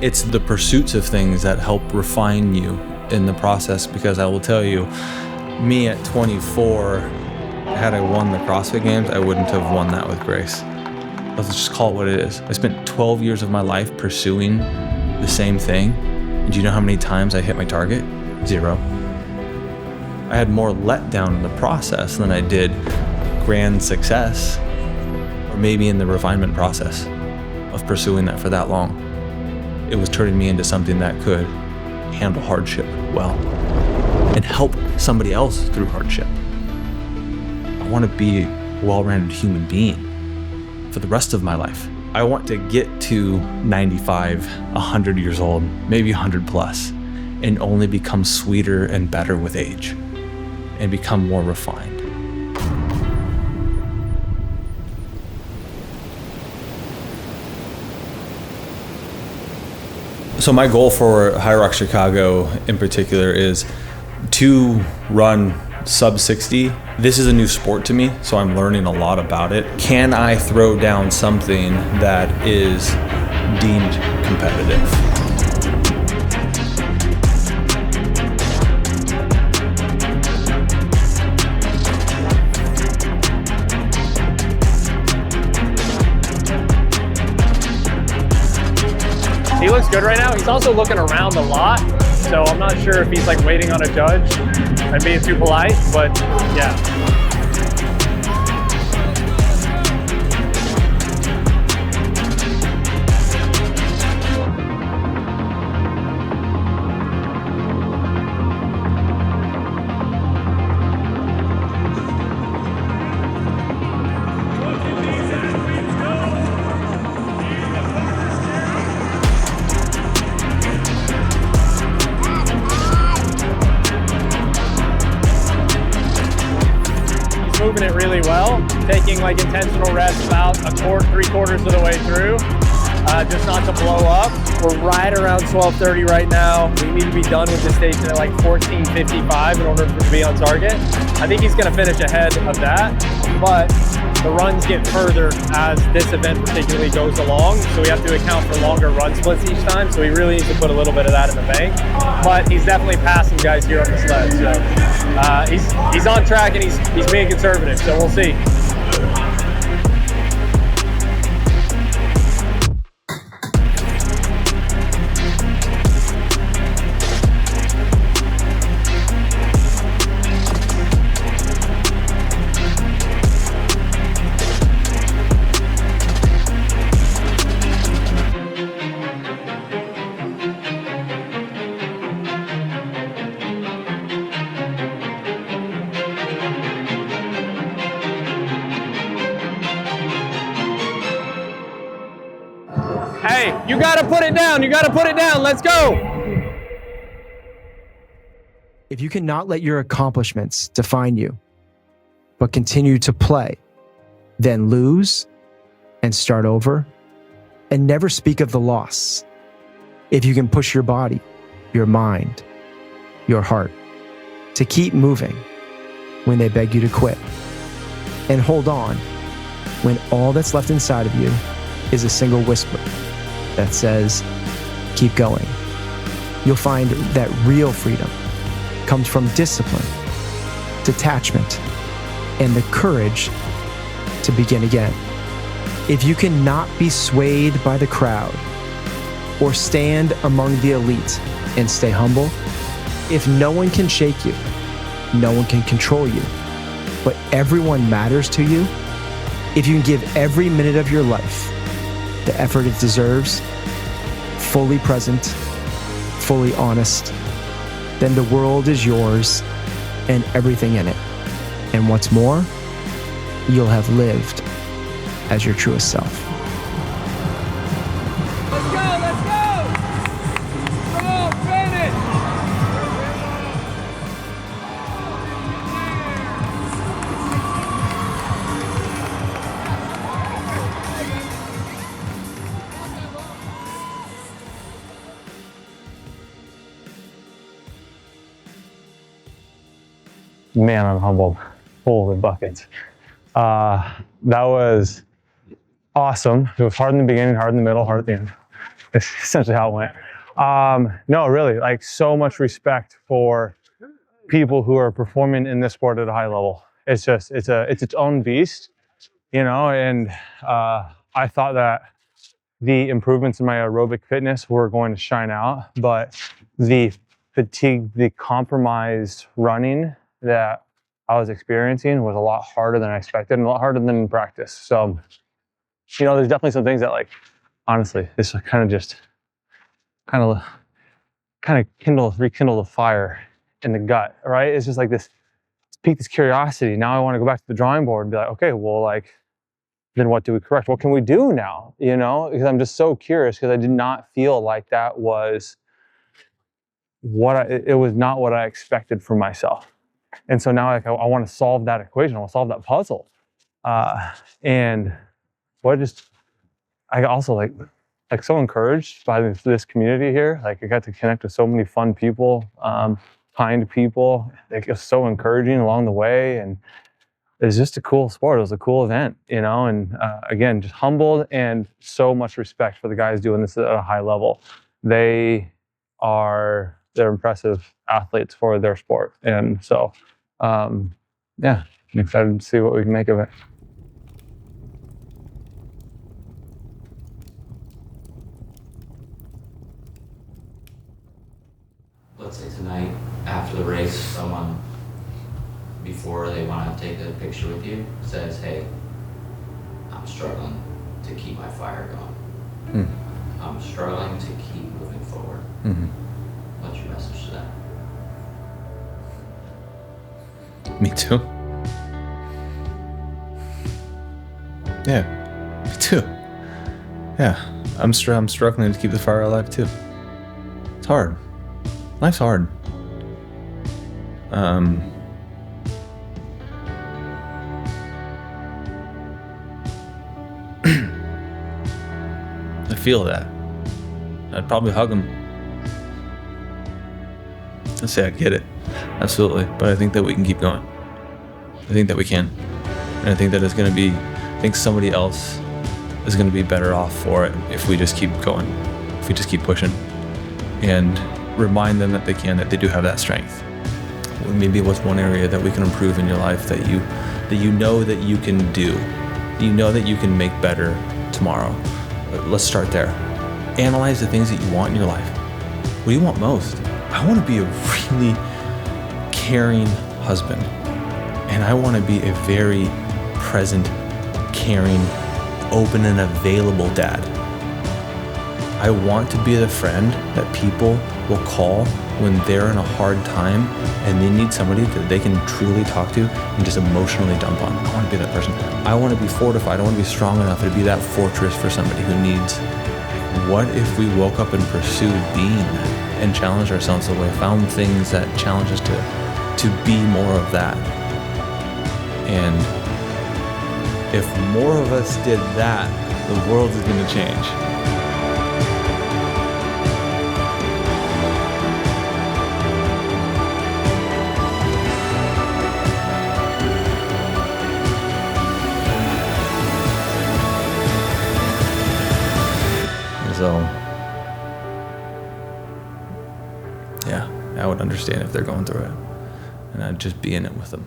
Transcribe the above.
It's the pursuits of things that help refine you in the process, because I will tell you, me at 24, had I won the CrossFit Games, I wouldn't have won that with grace. Let's just call it what it is. I spent 12 years of my life pursuing the same thing. And do you know how many times I hit my target? 0. I had more letdown in the process than I did grand success, or maybe in the refinement process of pursuing that for that long. It was turning me into something that could handle hardship well and help somebody else through hardship. I want to be a well-rounded human being for the rest of my life. I want to get to 95, 100 years old, maybe 100 plus, and only become sweeter and better with age and become more refined. So my goal for Hyrox Chicago in particular is to run sub 60. This is a new sport to me, so I'm learning a lot about it. Can I throw down something that is deemed competitive? He looks good right now. He's also looking around a lot, so I'm not sure if he's like waiting on a judge and being too polite, but yeah. Moving it really well, taking like intentional reps about 3/4 of the way through, just not to blow up. We're right around 12:30 right now. We need to be done with this station at like 14:55 in order to be on target. I think he's gonna finish ahead of that, but the runs get further as this event particularly goes along, so we have to account for longer run splits each time, so we really need to put a little bit of that in the bank. But he's definitely passing guys here on the sled, so he's on track and he's being conservative, so we'll see. Hey, you gotta put it down. You gotta put it down. Let's go. If you cannot let your accomplishments define you, but continue to play, then lose and start over and never speak of the loss. If you can push your body, your mind, your heart to keep moving when they beg you to quit, and hold on when all that's left inside of you is a single whisper that says, keep going. You'll find that real freedom comes from discipline, detachment, and the courage to begin again. If you cannot be swayed by the crowd or stand among the elite and stay humble, if no one can shake you, no one can control you, but everyone matters to you, if you can give every minute of your life the effort it deserves, fully present, fully honest, then the world is yours and everything in it. And what's more, you'll have lived as your truest self. Let's go, let's go! Come on, finish! Man, I'm humbled. Holy buckets. That was awesome. It was hard in the beginning, hard in the middle, hard at the end. It's essentially how it went. No, really, like so much respect for people who are performing in this sport at a high level. It's just, it's its own beast, you know, and I thought that the improvements in my aerobic fitness were going to shine out, but the fatigue, the compromised running that I was experiencing was a lot harder than I expected and a lot harder than in practice. So, you know, there's definitely some things that, like, honestly, this kind of rekindle the fire in the gut, right? It's just like this, pique this curiosity. Now I want to go back to the drawing board and be like, okay, well, like, then what do we correct? What can we do now? You know, because I'm just so curious, because I did not feel like that was it was not what I expected for myself. And so now, like, I want to solve that equation. I want to solve that puzzle. And I also like so encouraged by this community here. Like, I got to connect with so many fun people, kind people. It was so encouraging along the way, and it's just a cool sport. It was a cool event, you know. And again, just humbled and so much respect for the guys doing this at a high level. They're impressive athletes for their sport, and so yeah, I'm excited to see what we can make of it. Let's say tonight, after the race, someone, before they want to take a picture with you, says, hey, I'm struggling to keep my fire going. I'm struggling to keep moving forward. What's your message to them? Me too. Yeah, me too. Yeah, I'm struggling to keep the fire alive too. It's hard. Life's hard. I feel that. I'd probably hug him. I'd say I get it. Absolutely. But I think that we can keep going. I think that we can. And I think that it's going to be, I think somebody else is going to be better off for it if we just keep going, if we just keep pushing and remind them that they can, that they do have that strength. Maybe what's one area that we can improve in your life that you know that you can do, you know that you can make better tomorrow. Let's start there. Analyze the things that you want in your life. What do you want most? I want to be a really caring husband, and I want to be a very present, caring, open, and available dad. I want to be the friend that people will call when they're in a hard time and they need somebody that they can truly talk to and just emotionally dump on. I want to be that person. I want to be fortified. I want to be strong enough to be that fortress for somebody who needs. What if we woke up and pursued being that and challenged ourselves away, found things that challenge us to be more of that? And if more of us did that, the world is going to change. So, yeah, I would understand if they're going through it, and I'd just be in it with them.